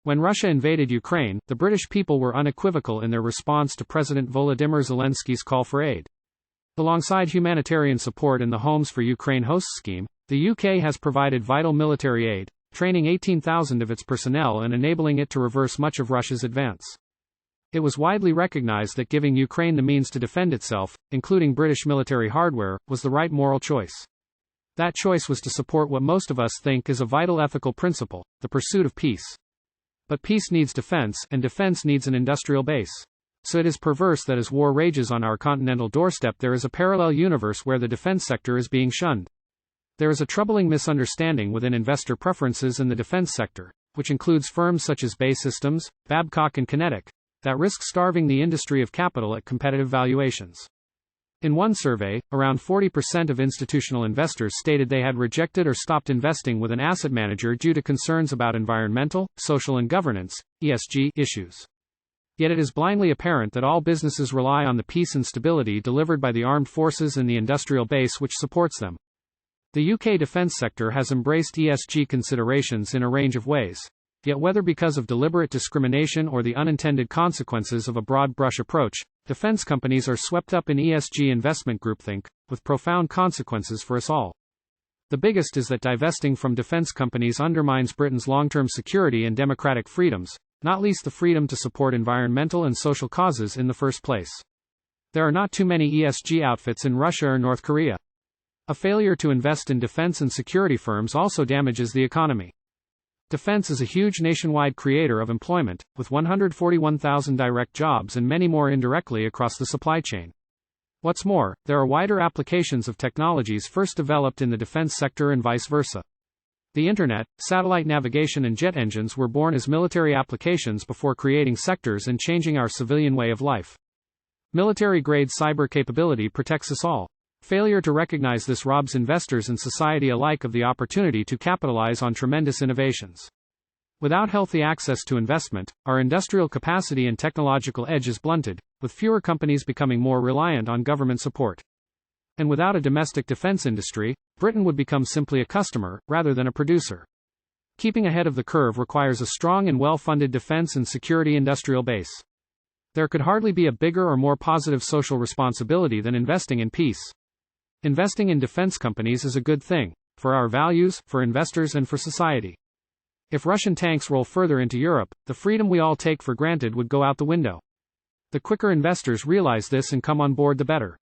When Russia invaded Ukraine, the British people were unequivocal in their response to President Volodymyr Zelensky's call for aid. Alongside humanitarian support and the Homes for Ukraine host scheme, the UK has provided vital military aid, training 18,000 of its personnel and enabling it to reverse much of Russia's advance. It was widely recognized that giving Ukraine the means to defend itself, including British military hardware, was the right moral choice. That choice was to support what most of us think is a vital ethical principle, the pursuit of peace. But peace needs defense, and defense needs an industrial base. So it is perverse that as war rages on our continental doorstep, there is a parallel universe where the defense sector is being shunned. There is a troubling misunderstanding within investor preferences in the defense sector, which includes firms such as BAE Systems, Babcock and QinetiQ, that risk starving the industry of capital at competitive valuations. In one survey, around 40% of institutional investors stated they had rejected or stopped investing with an asset manager due to concerns about environmental, social and governance (ESG) issues. Yet it is blindly apparent that all businesses rely on the peace and stability delivered by the armed forces and the industrial base which supports them. The UK defence sector has embraced ESG considerations in a range of ways. Yet whether because of deliberate discrimination or the unintended consequences of a broad-brush approach, defence companies are swept up in ESG investment groupthink, with profound consequences for us all. The biggest is that divesting from defence companies undermines Britain's long-term security and democratic freedoms, not least the freedom to support environmental and social causes in the first place. There are not too many ESG outfits in Russia or North Korea. A failure to invest in defense and security firms also damages the economy. Defense is a huge nationwide creator of employment, with 141,000 direct jobs and many more indirectly across the supply chain. What's more, there are wider applications of technologies first developed in the defense sector and vice versa. The internet, satellite navigation and jet engines were born as military applications before creating sectors and changing our civilian way of life. Military-grade cyber capability protects us all. Failure to recognize this robs investors and society alike of the opportunity to capitalize on tremendous innovations. Without healthy access to investment, our industrial capacity and technological edge is blunted, with fewer companies becoming more reliant on government support. And without a domestic defense industry, Britain would become simply a customer, rather than a producer. Keeping ahead of the curve requires a strong and well-funded defense and security industrial base. There could hardly be a bigger or more positive social responsibility than investing in peace. Investing in defense companies is a good thing, for our values, for investors and for society. If Russian tanks roll further into Europe, the freedom we all take for granted would go out the window. The quicker investors realize this and come on board, the better.